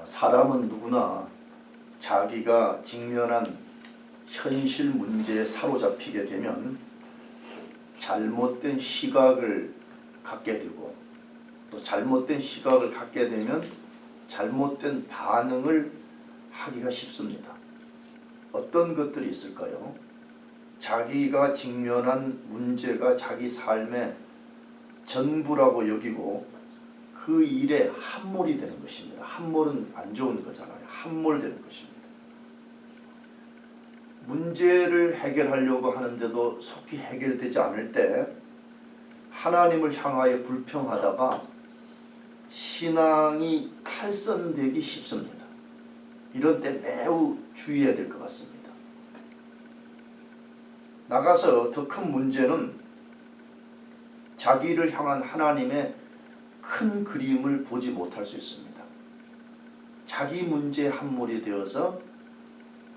사람은 누구나 자기가 직면한 현실 문제에 사로잡히게 되면 잘못된 시각을 갖게 되고, 또 잘못된 시각을 갖게 되면 잘못된 반응을 하기가 쉽습니다. 어떤 것들이 있을까요? 자기가 직면한 문제가 자기 삶의 전부라고 여기고 그 일에 함몰이 되는 것입니다. 함몰은 안 좋은 거잖아요. 함몰되는 것입니다. 문제를 해결하려고 하는데도 속히 해결되지 않을 때 하나님을 향하여 불평하다가 신앙이 탈선되기 쉽습니다. 이런 때 매우 주의해야 될 것 같습니다. 나가서 더 큰 문제는 자기를 향한 하나님의 큰 그림을 보지 못할 수 있습니다. 자기 문제에 함몰이 되어서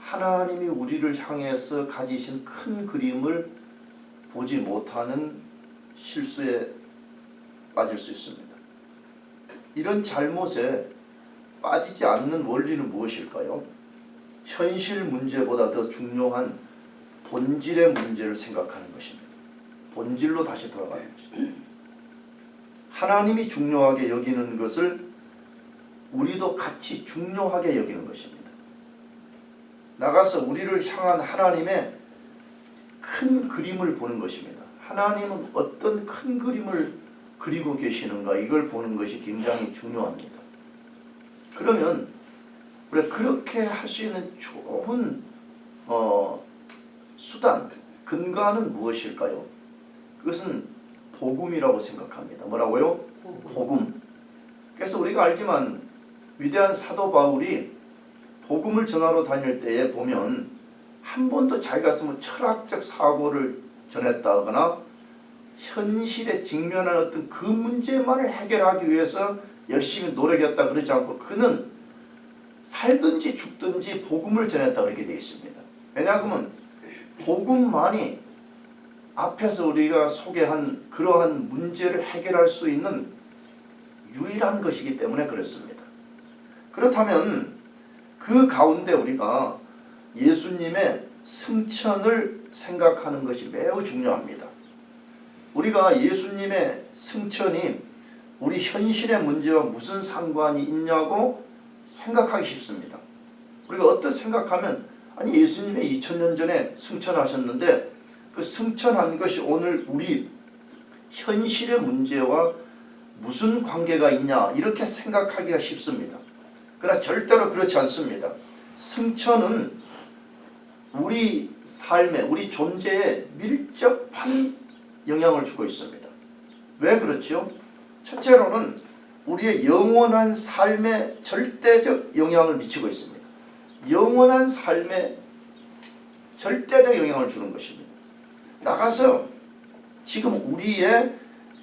하나님이 우리를 향해서 가지신 큰 그림을 보지 못하는 실수에 빠질 수 있습니다. 이런 잘못에 빠지지 않는 원리는 무엇일까요? 현실 문제보다 더 중요한 본질의 문제를 생각하는 것입니다. 본질로 다시 돌아가는 것입니다. 하나님이 중요하게 여기는 것을 우리도 같이 중요하게 여기는 것입니다. 나가서 우리를 향한 하나님의 큰 그림을 보는 것입니다. 하나님은 어떤 큰 그림을 그리고 계시는가, 이걸 보는 것이 굉장히 중요합니다. 그러면 우리가 그렇게 할 수 있는 좋은 수단, 근거는 무엇일까요? 그것은 복음이라고 생각합니다. 뭐라고요? 복음. 그래서 우리가 알지만 위대한 사도 바울이 복음을 전하러 다닐 때에 보면 한 번도 자기가 쓰면 철학적 사고를 전했다거나 현실에 직면한 어떤 그 문제만을 해결하기 위해서 열심히 노력했다 그러지 않고, 그는 살든지 죽든지 복음을 전했다 그렇게 되어 있습니다. 왜냐하면 복음만이 앞에서 우리가 소개한 그러한 문제를 해결할 수 있는 유일한 것이기 때문에 그렇습니다. 그렇다면 그 가운데 우리가 예수님의 승천을 생각하는 것이 매우 중요합니다. 우리가 예수님의 승천이 우리 현실의 문제와 무슨 상관이 있냐고 생각하기 쉽습니다. 우리가 어떻게 생각하면, 아니 예수님이 2000년 전에 승천하셨는데 그 승천한 것이 오늘 우리 현실의 문제와 무슨 관계가 있냐, 이렇게 생각하기가 쉽습니다. 그러나 절대로 그렇지 않습니다. 승천은 우리 삶에, 우리 존재에 밀접한 영향을 주고 있습니다. 왜 그렇죠? 첫째로는 우리의 영원한 삶에 절대적 영향을 미치고 있습니다. 영원한 삶에 절대적 영향을 주는 것입니다. 나가서 지금 우리의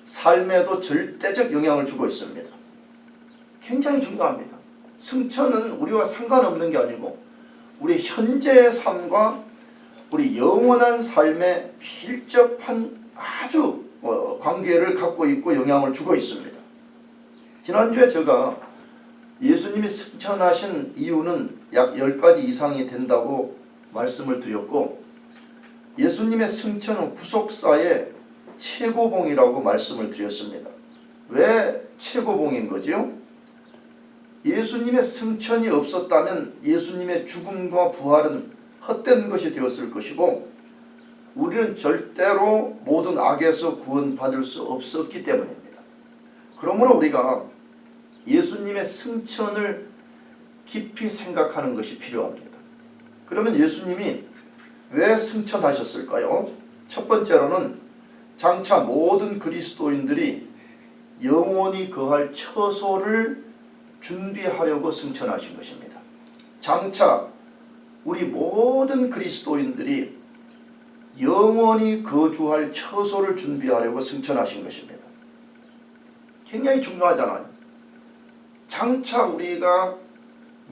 삶에도 절대적 영향을 주고 있습니다. 굉장히 중요합니다. 승천은 우리와 상관없는 게 아니고 우리 현재의 삶과 우리 영원한 삶에 밀접한 아주 관계를 갖고 있고 영향을 주고 있습니다. 지난주에 제가 예수님이 승천하신 이유는 약 10가지 이상이 된다고 말씀을 드렸고, 예수님의 승천은 구속사의 최고봉이라고 말씀을 드렸습니다. 왜 최고봉인 거죠? 예수님의 승천이 없었다면 예수님의 죽음과 부활은 헛된 것이 되었을 것이고, 우리는 절대로 모든 악에서 구원받을 수 없었기 때문입니다. 그러므로 우리가 예수님의 승천을 깊이 생각하는 것이 필요합니다. 그러면 예수님이 왜 승천하셨을까요? 첫 번째로는 장차 모든 그리스도인들이 영원히 거할 처소를 준비하려고 승천하신 것입니다. 장차 우리 모든 그리스도인들이 영원히 거주할 처소를 준비하려고 승천하신 것입니다. 굉장히 중요하잖아요. 장차 우리가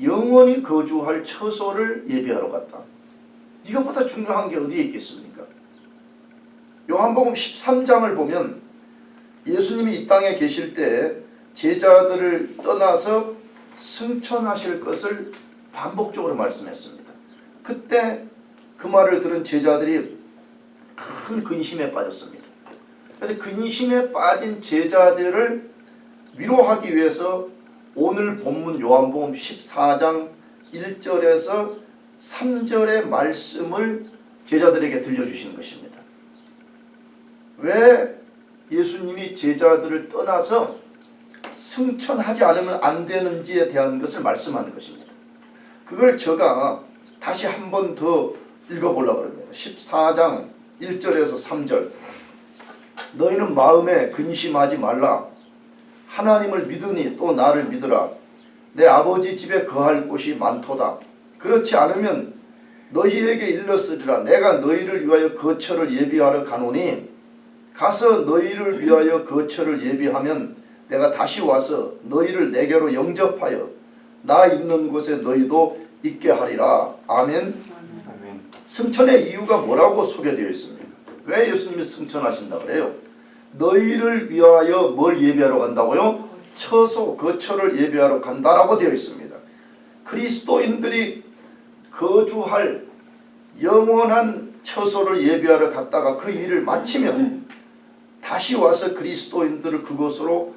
영원히 거주할 처소를 예비하러 갔다. 이것보다 중요한 게 어디에 있겠습니까? 요한복음 13장을 보면 예수님이 이 땅에 계실 때 제자들을 떠나서 승천하실 것을 반복적으로 말씀했습니다. 그때 그 말을 들은 제자들이 큰 근심에 빠졌습니다. 그래서 근심에 빠진 제자들을 위로하기 위해서 오늘 본문 요한복음 14장 1절에서 3절의 말씀을 제자들에게 들려주시는 것입니다. 왜 예수님이 제자들을 떠나서 승천하지 않으면 안 되는지에 대한 것을 말씀하는 것입니다. 그걸 제가 다시 한 번 더 읽어보려고 합니다. 14장 1절에서 3절. 너희는 마음에 근심하지 말라. 하나님을 믿으니 또 나를 믿으라. 내 아버지 집에 거할 곳이 많도다. 그렇지 않으면 너희에게 일렀으리라. 내가 너희를 위하여 거처를 예비하러 가노니 가서 너희를 위하여 거처를 예비하면 내가 다시 와서 너희를 내게로 영접하여 나 있는 곳에 너희도 있게 하리라. 아멘. 승천의 이유가 뭐라고 소개되어 있습니까? 왜 예수님이 승천하신다 그래요? 너희를 위하여 뭘 예비하러 간다고요? 처소, 거처를 예비하러 간다라고 되어 있습니다. 그리스도인들이 거주할 영원한 처소를 예비하러 갔다가 그 일을 마치면 다시 와서 그리스도인들을 그곳으로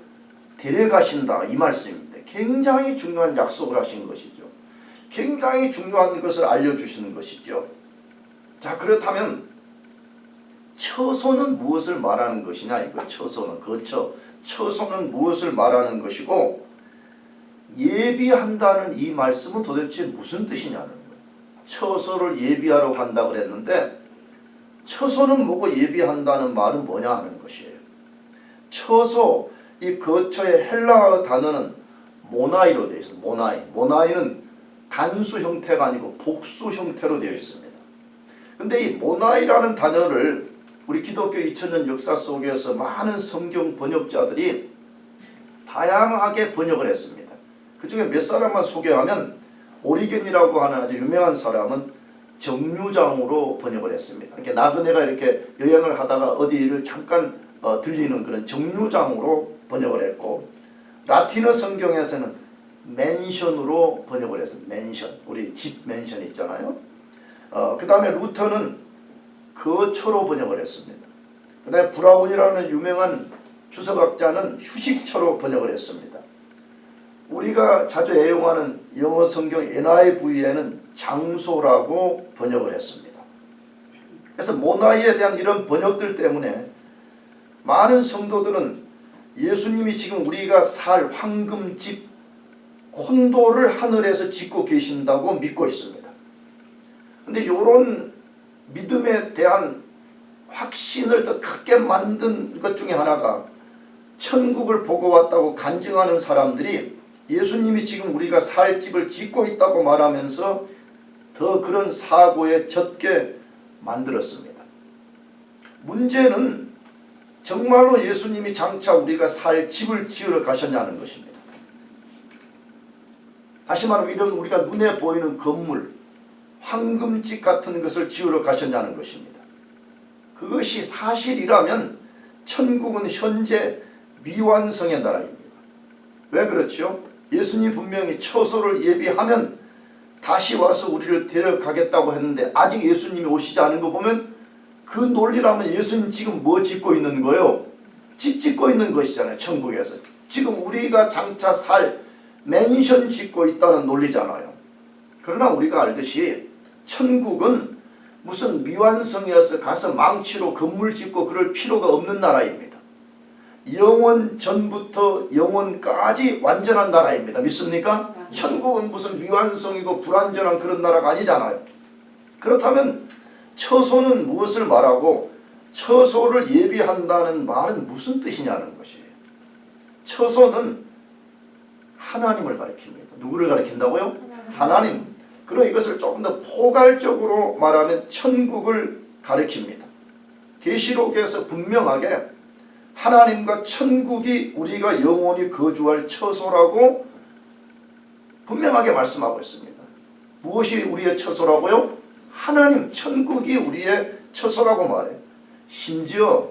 데려가신다 이 말씀입니다. 굉장히 중요한 약속을 하신 것이죠. 굉장히 중요한 것을 알려주시는 것이죠. 자, 그렇다면 처소는 무엇을 말하는 것이냐 이거. 처소는 거처, 처소는 무엇을 말하는 것이고 예비한다는 이 말씀은 도대체 무슨 뜻이냐는 거예요. 처소를 예비하러 간다고 그랬는데 처소는 뭐고 예비한다는 말은 뭐냐 하는 것이에요. 처소, 이 거처의 헬라어 단어는 모나이로 되어 있습니다. 모나이는 단수 형태가 아니고 복수 형태로 되어 있습니다. 근데 이 모나이라는 단어를 우리 기독교 2000년 역사 속에서 많은 성경 번역자들이 다양하게 번역을 했습니다. 그 중에 몇 사람만 소개하면 오리겐이라고 하는 아주 유명한 사람은 정류장으로 번역을 했습니다. 이렇게 나그네가 이렇게 여행을 하다가 어디를 잠깐 들리는 그런 정류장으로 번역을 했고, 라틴어 성경에서는 맨션으로 번역을 했습니다. 맨션, 우리 집 맨션 있잖아요. 그 다음에 루터는 거처로 번역을 했습니다. 그 다음에 브라운이라는 유명한 주석학자는 휴식처로 번역을 했습니다. 우리가 자주 애용하는 영어 성경 NIV에는 장소라고 번역을 했습니다. 그래서 모나이에 대한 이런 번역들 때문에 많은 성도들은 예수님이 지금 우리가 살 황금집 콘도를 하늘에서 짓고 계신다고 믿고 있습니다. 근데 이런 믿음에 대한 확신을 더 갖게 만든 것 중에 하나가 천국을 보고 왔다고 간증하는 사람들이 예수님이 지금 우리가 살 집을 짓고 있다고 말하면서 더 그런 사고에 젖게 만들었습니다. 문제는 정말로 예수님이 장차 우리가 살 집을 지으러 가셨냐는 것입니다. 다시 말하면 이런 우리가 눈에 보이는 건물, 황금집 같은 것을 지으러 가셨냐는 것입니다. 그것이 사실이라면 천국은 현재 미완성의 나라입니다. 왜 그렇죠? 예수님 분명히 처소를 예비하면 다시 와서 우리를 데려가겠다고 했는데 아직 예수님이 오시지 않은 거 보면 그 논리라면 예수님 지금 뭐 짓고 있는 거예요? 집 짓고 있는 것이잖아요. 천국에서. 지금 우리가 장차 살 맨션 짓고 있다는 논리잖아요. 그러나 우리가 알듯이 천국은 무슨 미완성이어서 가서 망치로 건물 짓고 그럴 필요가 없는 나라입니다. 영원 전부터 영원까지 완전한 나라입니다. 믿습니까? 천국은 무슨 미완성이고 불완전한 그런 나라가 아니잖아요. 그렇다면 처소는 무엇을 말하고 처소를 예비한다는 말은 무슨 뜻이냐는 것이에요. 처소는 하나님을 가리킵니다. 누구를 가리킨다고요? 하나님. 그럼 이것을 조금 더 포괄적으로 말하면 천국을 가리킵니다. 계시록에서 분명하게 하나님과 천국이 우리가 영원히 거주할 처소라고 분명하게 말씀하고 있습니다. 무엇이 우리의 처소라고요? 하나님, 천국이 우리의 처소라고 말해요. 심지어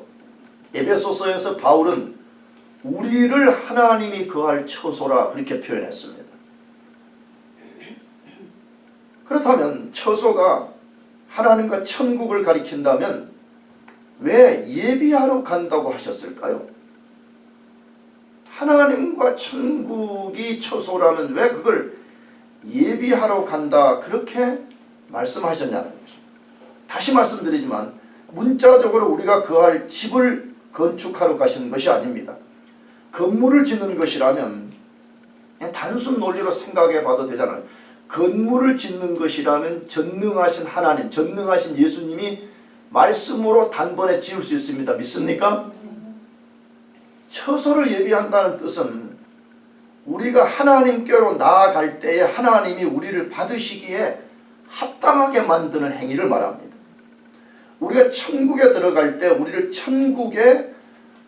에베소서에서 바울은 우리를 하나님이 거할 처소라 그렇게 표현했습니다. 그렇다면 처소가 하나님과 천국을 가리킨다면 왜 예비하러 간다고 하셨을까요? 하나님과 천국이 처소라면 왜 그걸 예비하러 간다 그렇게 말씀하셨냐는 것입니다. 다시 말씀드리지만 문자적으로 우리가 거할 집을 건축하러 가시는 것이 아닙니다. 건물을 짓는 것이라면 그냥 단순 논리로 생각해 봐도 되잖아요. 건물을 짓는 것이라면 전능하신 하나님, 전능하신 예수님이 말씀으로 단번에 지을 수 있습니다. 믿습니까? 처소를 예비한다는 뜻은 우리가 하나님께로 나아갈 때에 하나님이 우리를 받으시기에 합당하게 만드는 행위를 말합니다. 우리가 천국에 들어갈 때 우리를 천국에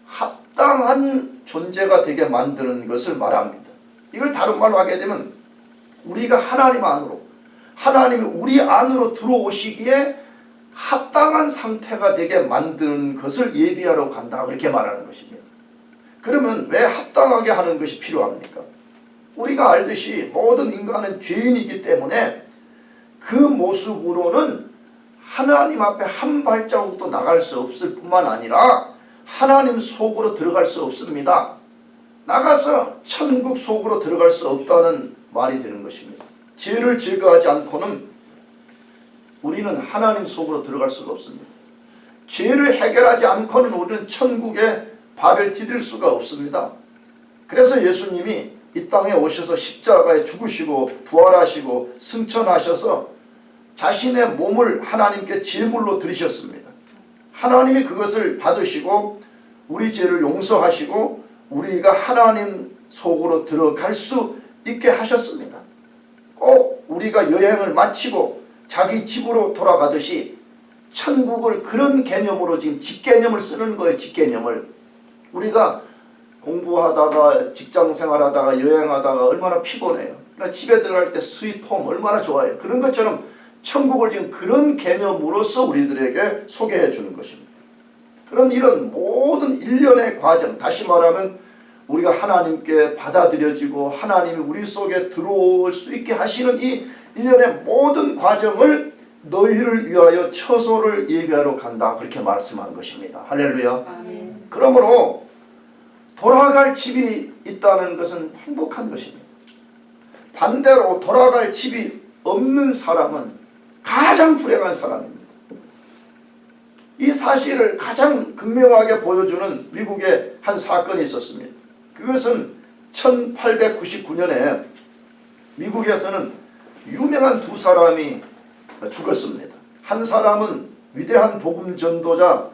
합당한 존재가 되게 만드는 것을 말합니다. 이걸 다른 말로 하게 되면 우리가 하나님 안으로, 하나님이 우리 안으로 들어오시기에 합당한 상태가 되게 만드는 것을 예비하러 간다 그렇게 말하는 것입니다. 그러면 왜 합당하게 하는 것이 필요합니까? 우리가 알듯이 모든 인간은 죄인이기 때문에 그 모습으로는 하나님 앞에 한 발자국도 나갈 수 없을 뿐만 아니라 하나님 속으로 들어갈 수 없습니다. 나가서 천국 속으로 들어갈 수 없다는 말이 되는 것입니다. 죄를 제거하지 않고는 우리는 하나님 속으로 들어갈 수가 없습니다. 죄를 해결하지 않고는 우리는 천국에 발을 디딜 수가 없습니다. 그래서 예수님이 이 땅에 오셔서 십자가에 죽으시고 부활하시고 승천하셔서 자신의 몸을 하나님께 제물로 드리셨습니다. 하나님이 그것을 받으시고 우리 죄를 용서하시고 우리가 하나님 속으로 들어갈 수 있게 하셨습니다. 꼭 우리가 여행을 마치고 자기 집으로 돌아가듯이 천국을 그런 개념으로 지금 직개념을 쓰는 거예요. 직개념을. 우리가 공부하다가 직장생활하다가 여행하다가 얼마나 피곤해요. 그러나 집에 들어갈 때 스위트홈 얼마나 좋아요. 그런 것처럼 천국을 지금 그런 개념으로서 우리들에게 소개해 주는 것입니다. 그런 이런 모든 일련의 과정, 다시 말하면 우리가 하나님께 받아들여지고 하나님이 우리 속에 들어올 수 있게 하시는 이 일련의 모든 과정을 너희를 위하여 처소를 예비하러 간다 그렇게 말씀한 것입니다. 할렐루야. 아멘. 그러므로 돌아갈 집이 있다는 것은 행복한 것입니다. 반대로 돌아갈 집이 없는 사람은 가장 불행한 사람입니다. 이 사실을 가장 극명하게 보여주는 미국의 한 사건이 있었습니다. 그것은 1899년에 미국에서는 유명한 두 사람이 죽었습니다. 한 사람은 위대한 복음 전도자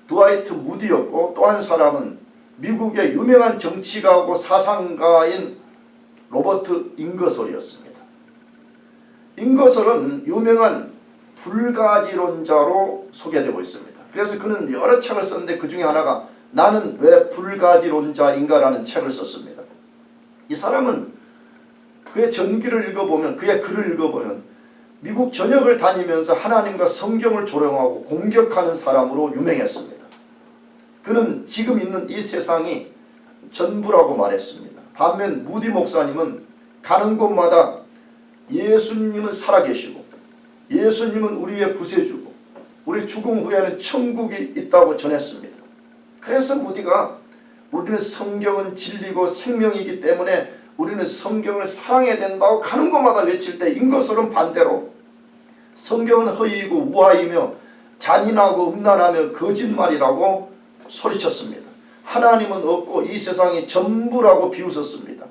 드와이트 무디였고 또 한 사람은 미국의 유명한 정치가하고 사상가인 로버트 잉거솔이었습니다. 잉거솔은 유명한 불가지론자로 소개되고 있습니다. 그래서 그는 여러 책을 썼는데 그 중에 하나가 나는 왜 불가지론자인가라는 책을 썼습니다. 이 사람은 그의 전기를 읽어보면, 그의 글을 읽어보면 미국 전역을 다니면서 하나님과 성경을 조롱하고 공격하는 사람으로 유명했습니다. 그는 지금 있는 이 세상이 전부라고 말했습니다. 반면 무디 목사님은 가는 곳마다 예수님은 살아계시고 예수님은 우리의 구세주고 우리 죽음 후에는 천국이 있다고 전했습니다. 그래서 무디가 우리는 성경은 진리고 생명이기 때문에 우리는 성경을 사랑해야 된다고 가는 곳마다 외칠 때 잉거솔은 반대로 성경은 허위이고 우화이며 잔인하고 음란하며 거짓말이라고 소리쳤습니다. 하나님은 없고 이 세상이 전부라고 비웃었습니다.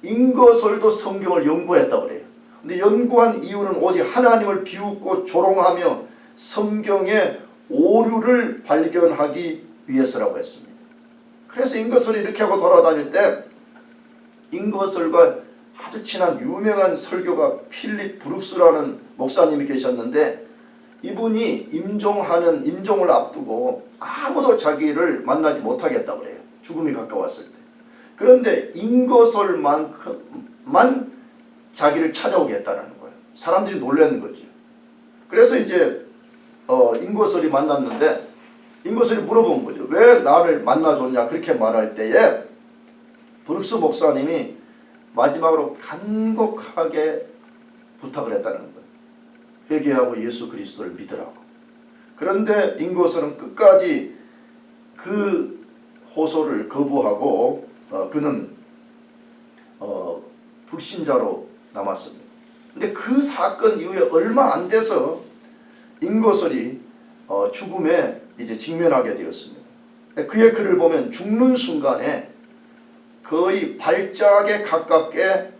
잉거솔도 성경을 연구했다고 그래요. 근데 연구한 이유는 오직 하나님을 비웃고 조롱하며 성경의 오류를 발견하기 위해서라고 했습니다. 그래서 잉거솔이 이렇게 하고 돌아다닐 때 잉거솔과 아주 친한 유명한 설교가 필립 브룩스라는 목사님이 계셨는데 이분이 임종을 앞두고 아무도 자기를 만나지 못하겠다고 그래요. 죽음이 가까웠을 때. 그런데 잉거솔만큼만 자기를 찾아오게 했다는 거예요. 사람들이 놀라는 거죠. 그래서 이제 잉거솔이 만났는데 잉거솔이 물어본 거죠. 왜 나를 만나줬냐 그렇게 말할 때에 브룩스 목사님이 마지막으로 간곡하게 부탁을 했다는 거예요. 회개하고 예수 그리스도를 믿으라고. 그런데 인고서는 끝까지 그 호소를 거부하고 그는 불신자로 남았습니다. 근데 그 사건 이후에 얼마 안 돼서 인고설이 죽음에 이제 직면하게 되었습니다. 그의 글을 보면 죽는 순간에 거의 발작에 가깝게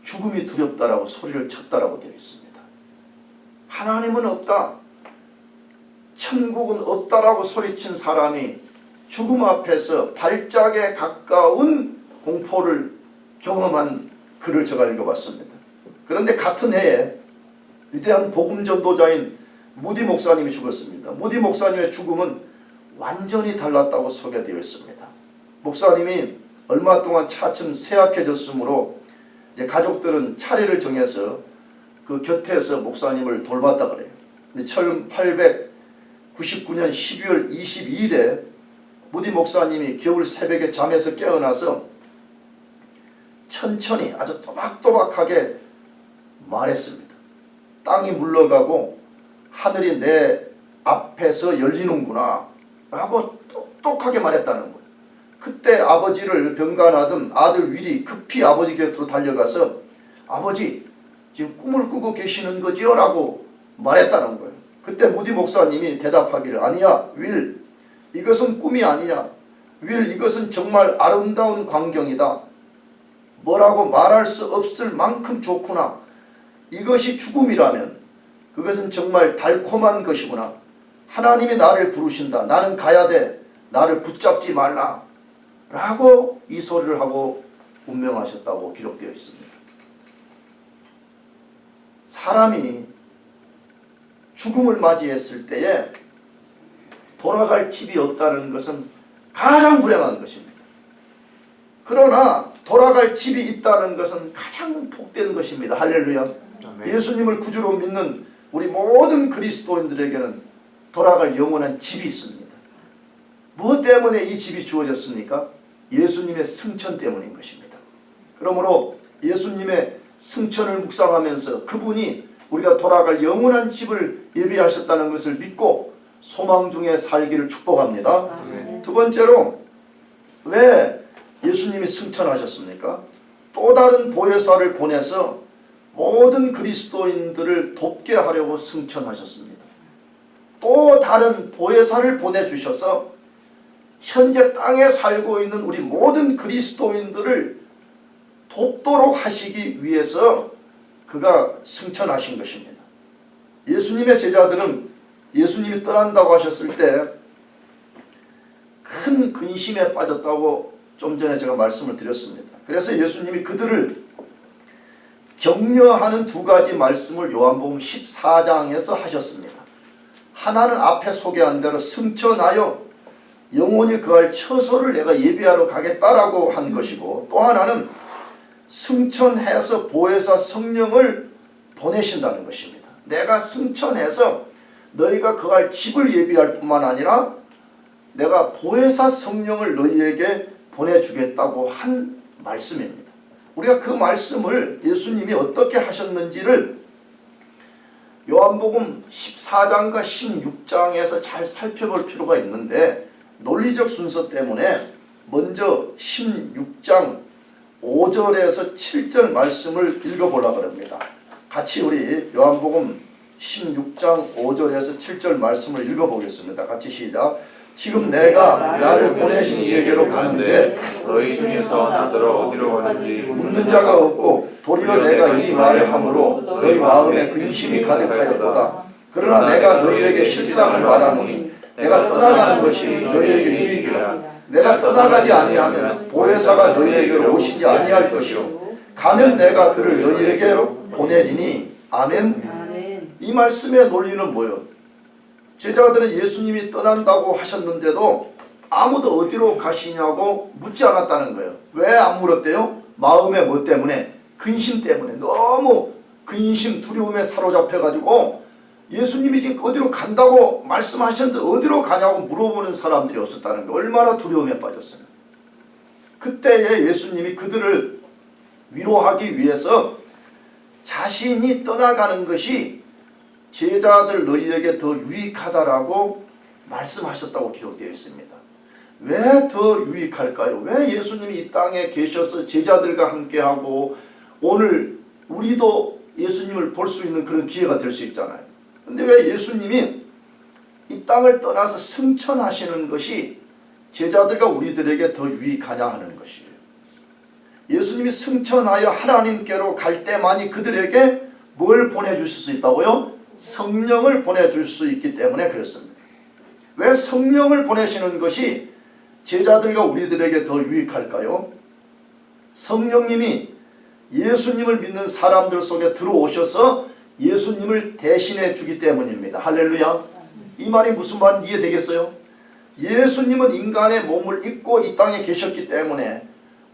죽음이 두렵다라고 소리를 쳤다라고 되어 있습니다. 하나님은 없다, 천국은 없다라고 소리친 사람이 죽음 앞에서 발작에 가까운 공포를 경험한 글을 제가 읽어봤습니다. 그런데 같은 해에 위대한 복음 전도자인 무디 목사님이 죽었습니다. 무디 목사님의 죽음은 완전히 달랐다고 소개되어 있습니다. 목사님이 얼마 동안 차츰 쇠약해졌으므로 이제 가족들은 차례를 정해서 그 곁에서 목사님을 돌봤다 그래요. 근데 1899년 12월 22일에 무디 목사님이 겨울 새벽에 잠에서 깨어나서 천천히 아주 또박또박하게 말했습니다. 땅이 물러가고 하늘이 내 앞에서 열리는구나 라고 똑똑하게 말했다는 거예요. 그때 아버지를 병간하던 아들 윌이 급히 아버지 곁으로 달려가서 아버지 지금 꿈을 꾸고 계시는 거지요? 라고 말했다는 거예요. 그때 무디 목사님이 대답하기를 아니야 윌, 이것은 꿈이 아니야. 윌, 이것은 정말 아름다운 광경이다. 뭐라고 말할 수 없을 만큼 좋구나. 이것이 죽음이라면 그것은 정말 달콤한 것이구나. 하나님이 나를 부르신다. 나는 가야 돼. 나를 붙잡지 말라. 라고 이 소리를 하고 운명하셨다고 기록되어 있습니다. 사람이 죽음을 맞이했을 때에 돌아갈 집이 없다는 것은 가장 불행한 것입니다. 그러나 돌아갈 집이 있다는 것은 가장 복된 것입니다. 할렐루야. 예수님을 구주로 믿는 우리 모든 그리스도인들에게는 돌아갈 영원한 집이 있습니다. 무엇 때문에 이 집이 주어졌습니까? 예수님의 승천 때문인 것입니다. 그러므로 예수님의 승천을 묵상하면서 그분이 우리가 돌아갈 영원한 집을 예비하셨다는 것을 믿고 소망 중에 살기를 축복합니다. 두 번째로 왜 예수님이 승천하셨습니까? 또 다른 보혜사를 보내서 모든 그리스도인들을 돕게 하려고 승천하셨습니다. 또 다른 보혜사를 보내주셔서 현재 땅에 살고 있는 우리 모든 그리스도인들을 돕도록 하시기 위해서 그가 승천하신 것입니다. 예수님의 제자들은 예수님이 떠난다고 하셨을 때 큰 근심에 빠졌다고 좀 전에 제가 말씀을 드렸습니다. 그래서 예수님이 그들을 격려하는 두 가지 말씀을 요한복음 14장에서 하셨습니다. 하나는 앞에 소개한 대로 승천하여 영원히 거할 처소를 내가 예비하러 가겠다라고 한 것이고, 또 하나는 승천해서 보혜사 성령을 보내신다는 것입니다. 내가 승천해서 너희가 거할 집을 예비할 뿐만 아니라 내가 보혜사 성령을 너희에게 보내주겠다고 한 말씀입니다. 우리가 그 말씀을 예수님이 어떻게 하셨는지를 요한복음 14장과 16장에서 잘 살펴볼 필요가 있는데, 논리적 순서 때문에 먼저 16장 5절에서 7절 말씀을 읽어보려고 합니다. 같이 우리 요한복음 16장 5절에서 7절 말씀을 읽어보겠습니다. 같이 시작. 지금 내가 나를 보내신 이에게로 가는데 너희 중에서 나더러 어디로 가는지 묻는 자가 없고 도리어 내가 이 말을 함으로 너희 마음에 근심이 가득하였도다. 그러나 내가 너희에게 실상을 말하노니 내가 떠나가는 것이 너희에게 유익이라. 내가 떠나가지 아니하면 보혜사가 너희에게로 오시지 아니할 것이요 가면 내가 그를 너희에게로 보내리니. 아멘. 이 말씀의 논리는 뭐예요? 제자들은 예수님이 떠난다고 하셨는데도 아무도 어디로 가시냐고 묻지 않았다는 거예요. 왜 안 물었대요? 마음의 뭐 때문에? 근심 때문에. 너무 근심, 두려움에 사로잡혀가지고 예수님이 지금 어디로 간다고 말씀하셨는데 어디로 가냐고 물어보는 사람들이 없었다는 거예요. 얼마나 두려움에 빠졌어요. 그때에 예수님이 그들을 위로하기 위해서 잘 자신이 떠나가는 것이 제자들 너희에게 더 유익하다라고 말씀하셨다고 기록되어 있습니다. 왜 더 유익할까요? 왜 예수님이 이 땅에 계셔서 제자들과 함께하고 오늘 우리도 예수님을 볼 수 있는 그런 기회가 될 수 있잖아요. 근데 왜 예수님이 이 땅을 떠나서 승천하시는 것이 제자들과 우리들에게 더 유익하냐 하는 것이에요. 예수님이 승천하여 하나님께로 갈 때만이 그들에게 뭘 보내주실 수 있다고요? 성령을 보내줄 수 있기 때문에 그렇습니다. 왜 성령을 보내시는 것이 제자들과 우리들에게 더 유익할까요? 성령님이 예수님을 믿는 사람들 속에 들어오셔서 예수님을 대신해 주기 때문입니다. 할렐루야. 이 말이 무슨 말인지 이해되겠어요? 예수님은 인간의 몸을 입고 이 땅에 계셨기 때문에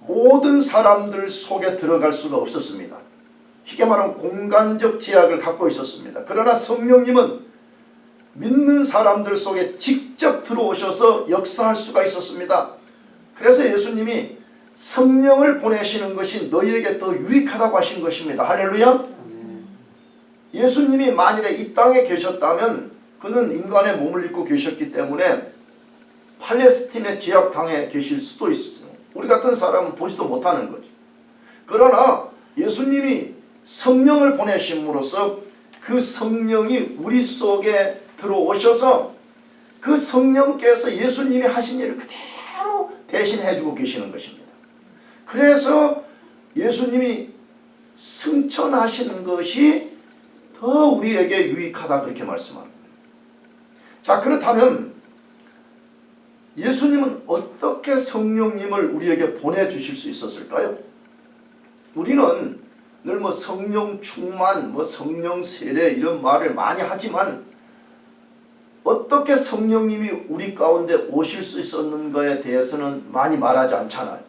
모든 사람들 속에 들어갈 수가 없었습니다. 쉽게 말하면 공간적 제약을 갖고 있었습니다. 그러나 성령님은 믿는 사람들 속에 직접 들어오셔서 역사할 수가 있었습니다. 그래서 예수님이 성령을 보내시는 것이 너희에게 더 유익하다고 하신 것입니다. 할렐루야. 예수님이 만일에 이 땅에 계셨다면 그는 인간의 몸을 입고 계셨기 때문에 팔레스틴에 제약당해 계실 수도 있어요. 우리 같은 사람은 보지도 못하는 거죠. 그러나 예수님이 성령을 보내심으로써 그 성령이 우리 속에 들어오셔서 그 성령께서 예수님이 하신 일을 그대로 대신해주고 계시는 것입니다. 그래서 예수님이 승천하시는 것이 더 우리에게 유익하다 그렇게 말씀합니다. 자, 그렇다면 예수님은 어떻게 성령님을 우리에게 보내주실 수 있었을까요? 우리는 늘 뭐 성령 충만, 뭐 성령 세례 이런 말을 많이 하지만 어떻게 성령님이 우리 가운데 오실 수 있었는가에 대해서는 많이 말하지 않잖아요.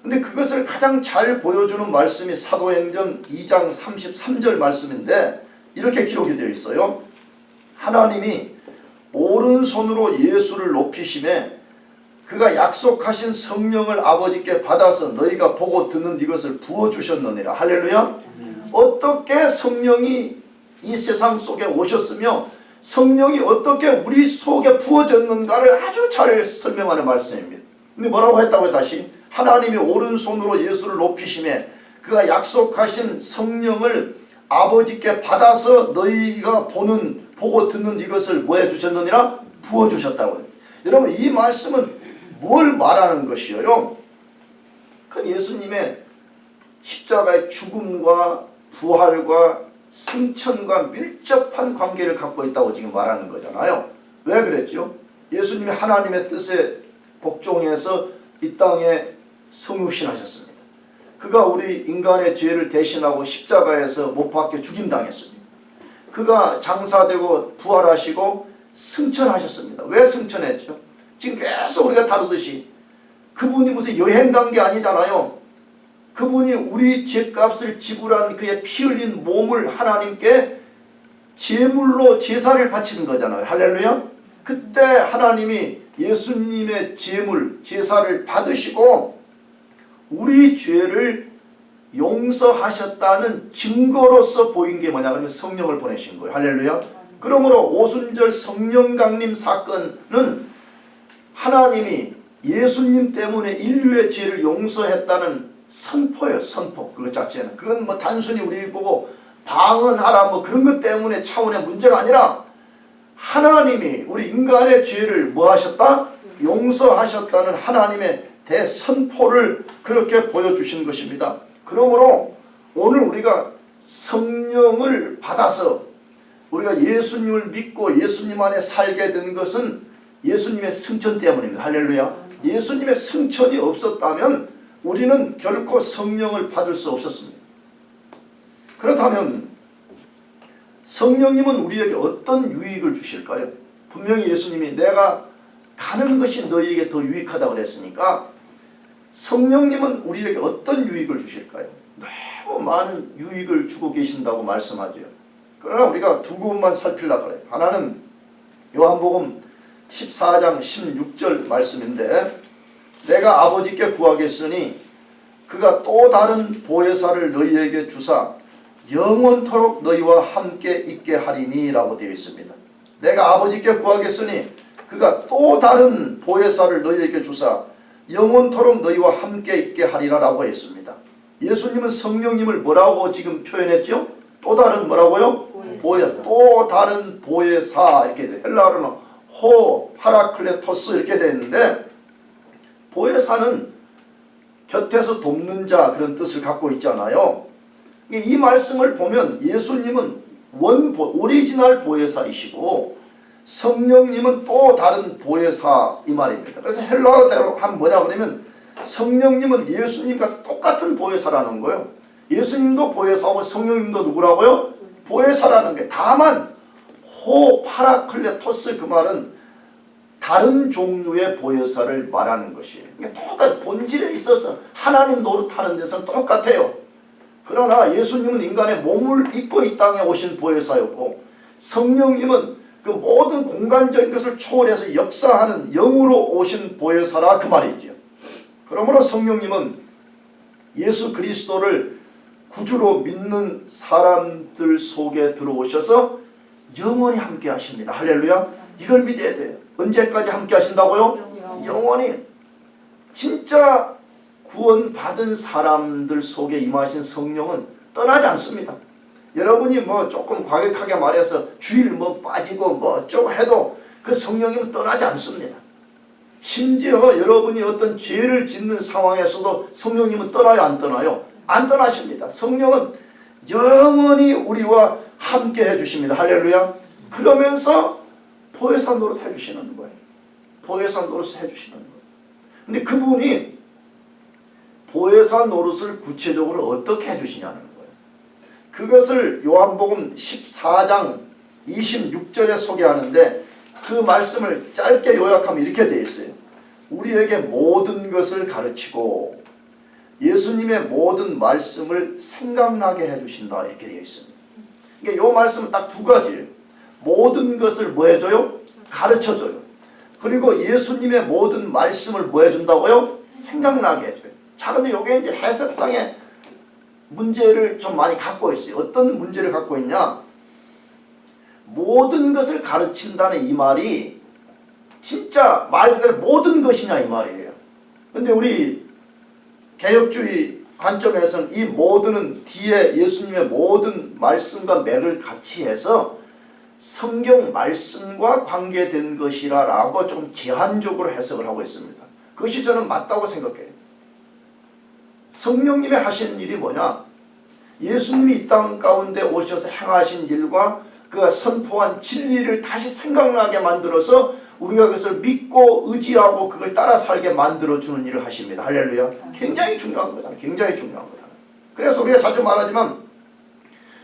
근데 그것을 가장 잘 보여주는 말씀이 사도행전 2장 33절 말씀인데 이렇게 기록이 되어 있어요. 하나님이 오른손으로 예수를 높이심에 그가 약속하신 성령을 아버지께 받아서 너희가 보고 듣는 이것을 부어주셨느니라. 할렐루야. 어떻게 성령이 이 세상 속에 오셨으며 성령이 어떻게 우리 속에 부어졌는가를 아주 잘 설명하는 말씀입니다. 근데 뭐라고 했다고요? 다시 하나님이 오른손으로 예수를 높이심에 그가 약속하신 성령을 아버지께 받아서 너희가 보고 듣는 이것을 뭐 해주셨느니라? 부어주셨다고요. 여러분 이 말씀은 뭘 말하는 것이에요? 그 예수님의 십자가의 죽음과 부활과 승천과 밀접한 관계를 갖고 있다고 지금 말하는 거잖아요. 왜 그랬죠? 예수님이 하나님의 뜻에 복종해서 이 땅에 성육신하셨습니다. 그가 우리 인간의 죄를 대신하고 십자가에서 못 박혀 죽임당했습니다. 그가 장사되고 부활하시고 승천하셨습니다. 왜 승천했죠? 지금 계속 우리가 다루듯이 그분이 무슨 여행 간 게 아니잖아요. 그분이 우리 죄값을 지불한 그의 피 흘린 몸을 하나님께 제물로 제사를 바치는 거잖아요. 할렐루야. 그때 하나님이 예수님의 제물 제사를 받으시고 우리 죄를 용서하셨다는 증거로서 보인 게 뭐냐 그러면 성령을 보내신 거예요. 할렐루야. 그러므로 오순절 성령 강림 사건은 하나님이 예수님 때문에 인류의 죄를 용서했다는 선포예요. 선포. 그것 자체는. 그건 뭐 단순히 우리 보고 방언하라 뭐 그런 것 때문에 차원의 문제가 아니라 하나님이 우리 인간의 죄를 뭐 하셨다? 용서하셨다는 하나님의 대선포를 그렇게 보여주신 것입니다. 그러므로 오늘 우리가 성령을 받아서 우리가 예수님을 믿고 예수님 안에 살게 된 것은 예수님의 승천 때문입니다. 할렐루야. 예수님의 승천이 없었다면 우리는 결코 성령을 받을 수 없었습니다. 그렇다면 성령님은 우리에게 어떤 유익을 주실까요? 분명히 예수님이 내가 가는 것이 너희에게 더 유익하다고 그랬으니까 성령님은 우리에게 어떤 유익을 주실까요? 너무 많은 유익을 주고 계신다고 말씀하죠. 그러나 우리가 두 부분만 살피려고 그래요. 하나는 요한복음 14장 16절 말씀인데 내가 아버지께 구하겠으니 그가 또 다른 보혜사를 너희에게 주사 영원토록 너희와 함께 있게 하리니 라고 되어 있습니다. 내가 아버지께 구하겠으니 그가 또 다른 보혜사를 너희에게 주사 영원토록 너희와 함께 있게 하리라 라고 했습니다. 예수님은 성령님을 뭐라고 지금 표현했죠? 또 다른 뭐라고요? 또 다른 보혜사 이렇게 돼. 헬라어로는 파라클레토스 이렇게 되는데 보혜사는 곁에서 돕는 자 그런 뜻을 갖고 있잖아요. 이 말씀을 보면 예수님은 오리지널 보혜사이시고 성령님은 또 다른 보혜사 이 말입니다. 그래서 헬라어대로 하면 뭐냐 그러면 성령님은 예수님과 똑같은 보혜사라는 거예요. 예수님도 보혜사고 성령님도 누구라고요? 보혜사라는 게 다만 파라클레토스 그 말은 다른 종류의 보혜사를 말하는 것이에요. 그러니까 똑같은 본질에 있어서 하나님 노릇하는 데서는 똑같아요. 그러나 예수님은 인간의 몸을 입고 이 땅에 오신 보혜사였고 성령님은 그 모든 공간적인 것을 초월해서 역사하는 영으로 오신 보혜사라 그 말이죠. 그러므로 성령님은 예수 그리스도를 구주로 믿는 사람들 속에 들어오셔서 영원히 함께 하십니다. 할렐루야. 이걸 믿어야 돼요. 언제까지 함께 하신다고요? 영원히. 진짜 구원받은 사람들 속에 임하신 성령은 떠나지 않습니다. 여러분이 뭐 조금 과격하게 말해서 주일 뭐 빠지고 뭐 좀 해도 그 성령님은 떠나지 않습니다. 심지어 여러분이 어떤 죄를 짓는 상황에서도 성령님은 떠나요, 안 떠나요? 안 떠나십니다. 성령은 영원히 우리와 함께 해주십니다. 할렐루야. 그러면서 보혜사 노릇 해주시는 거예요. 보혜사 노릇을 해주시는 거예요. 근데 그분이 보혜사 노릇을 구체적으로 어떻게 해주시냐는 거예요. 그것을 요한복음 14장 26절에 소개하는데 그 말씀을 짧게 요약하면 이렇게 되어 있어요. 우리에게 모든 것을 가르치고 예수님의 모든 말씀을 생각나게 해주신다 이렇게 되어 있습니다. 그러니까 이 말씀은 딱 두 가지예요. 모든 것을 뭐 해줘요? 가르쳐줘요. 그리고 예수님의 모든 말씀을 뭐 해준다고요? 생각나게 해줘요. 자, 근데 이게 이제 해석상의 문제를 좀 많이 갖고 있어요. 어떤 문제를 갖고 있냐? 모든 것을 가르친다는 이 말이 진짜 말 그대로 모든 것이냐 이 말이에요. 근데 우리 개혁주의 관점에서는 이 모든은 뒤에 예수님의 모든 말씀과 맥을 같이 해서 성경 말씀과 관계된 것이라고 좀 제한적으로 해석을 하고 있습니다. 그것이 저는 맞다고 생각해요. 성령님이 하시는 일이 뭐냐? 예수님이 이 땅 가운데 오셔서 행하신 일과 그가 선포한 진리를 다시 생각나게 만들어서 우리가 그것을 믿고 의지하고 그걸 따라 살게 만들어주는 일을 하십니다. 할렐루야. 굉장히 중요한 거다. 굉장히 중요한 거다. 그래서 우리가 자주 말하지만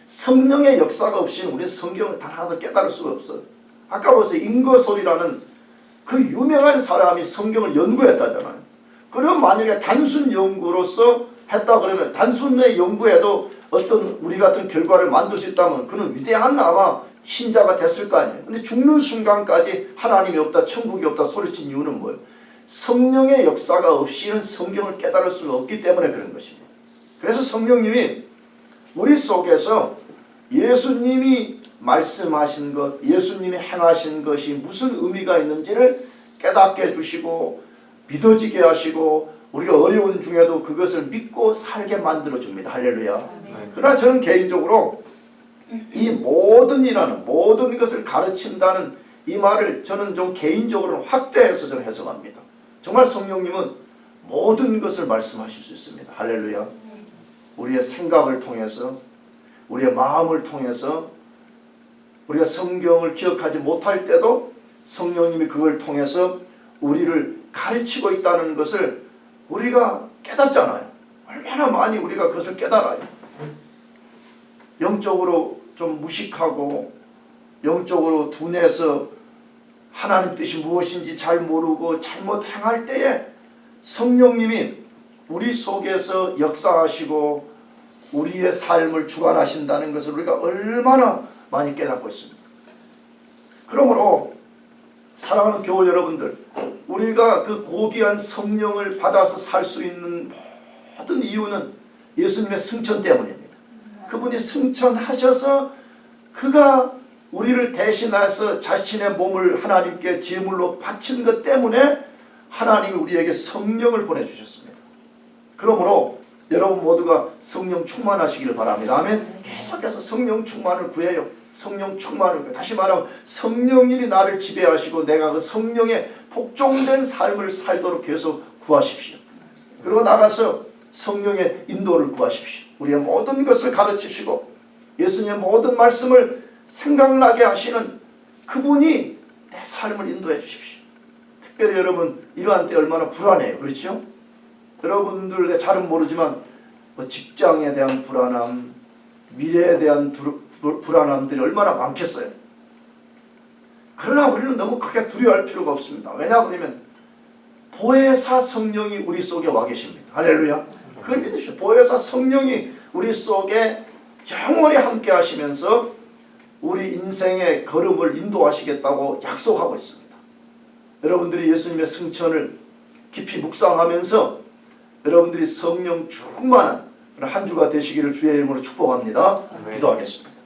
성령의 역사가 없이는 우리는 성경을 단 하나도 깨달을 수가 없어요. 아까 보세요. 임거솔이라는 그 유명한 사람이 성경을 연구했다잖아요. 그러면 만약에 단순 연구로서 했다 그러면 단순의 연구에도 어떤 우리 같은 결과를 만들 수 있다면 그는 위대한 아마 신자가 됐을 거 아니에요. 근데 죽는 순간까지 하나님이 없다, 천국이 없다 소리친 이유는 뭐예요? 성령의 역사가 없이는 성경을 깨달을 수가 없기 때문에 그런 것입니다. 그래서 성령님이 우리 속에서 예수님이 말씀하신 것, 예수님이 행하신 것이 무슨 의미가 있는지를 깨닫게 해주시고 믿어지게 하시고 우리가 어려운 중에도 그것을 믿고 살게 만들어줍니다. 할렐루야. 그러나 저는 개인적으로 이 모든이라는 모든 것을 가르친다는 이 말을 저는 좀 개인적으로는 확대해서 저는 해석합니다. 정말 성령님은 모든 것을 말씀하실 수 있습니다. 할렐루야. 우리의 생각을 통해서 우리의 마음을 통해서 우리가 성경을 기억하지 못할 때도 성령님이 그걸 통해서 우리를 가르치고 있다는 것을 우리가 깨닫잖아요. 얼마나 많이 우리가 그것을 깨달아요. 영적으로 좀 무식하고 영적으로 둔해서 하나님 뜻이 무엇인지 잘 모르고 잘못 행할 때에 성령님이 우리 속에서 역사하시고 우리의 삶을 주관하신다는 것을 우리가 얼마나 많이 깨닫고 있습니까? 그러므로 사랑하는 교우 여러분들, 우리가 그 고귀한 성령을 받아서 살 수 있는 모든 이유는 예수님의 승천 때문입니다. 그분이 승천하셔서 그가 우리를 대신해서 자신의 몸을 하나님께 제물로 바친 것 때문에 하나님이 우리에게 성령을 보내주셨습니다. 그러므로 여러분 모두가 성령 충만하시기를 바랍니다. 아멘. 계속해서 성령 충만을 구해요. 성령 충만을 구해요. 다시 말하면 성령님이 나를 지배하시고 내가 그 성령의 복종된 삶을 살도록 계속 구하십시오. 그리고 나가서 성령의 인도를 구하십시오. 우리의 모든 것을 가르치시고 예수님의 모든 말씀을 생각나게 하시는 그분이 내 삶을 인도해 주십시오. 특별히 여러분 이러한 때 얼마나 불안해요. 그렇죠? 여러분들 잘은 모르지만 직장에 대한 불안함, 미래에 대한 불안함들이 얼마나 많겠어요. 그러나 우리는 너무 크게 두려워할 필요가 없습니다. 왜냐 그러면 보혜사 성령이 우리 속에 와 계십니다. 할렐루야. 그걸 믿으십시오. 보혜사 성령이 우리 속에 영원히 함께 하시면서 우리 인생의 걸음을 인도하시겠다고 약속하고 있습니다. 여러분들이 예수님의 승천을 깊이 묵상하면서 여러분들이 성령 충만한 한 주가 되시기를 주의 이름으로 축복합니다. 아멘. 기도하겠습니다.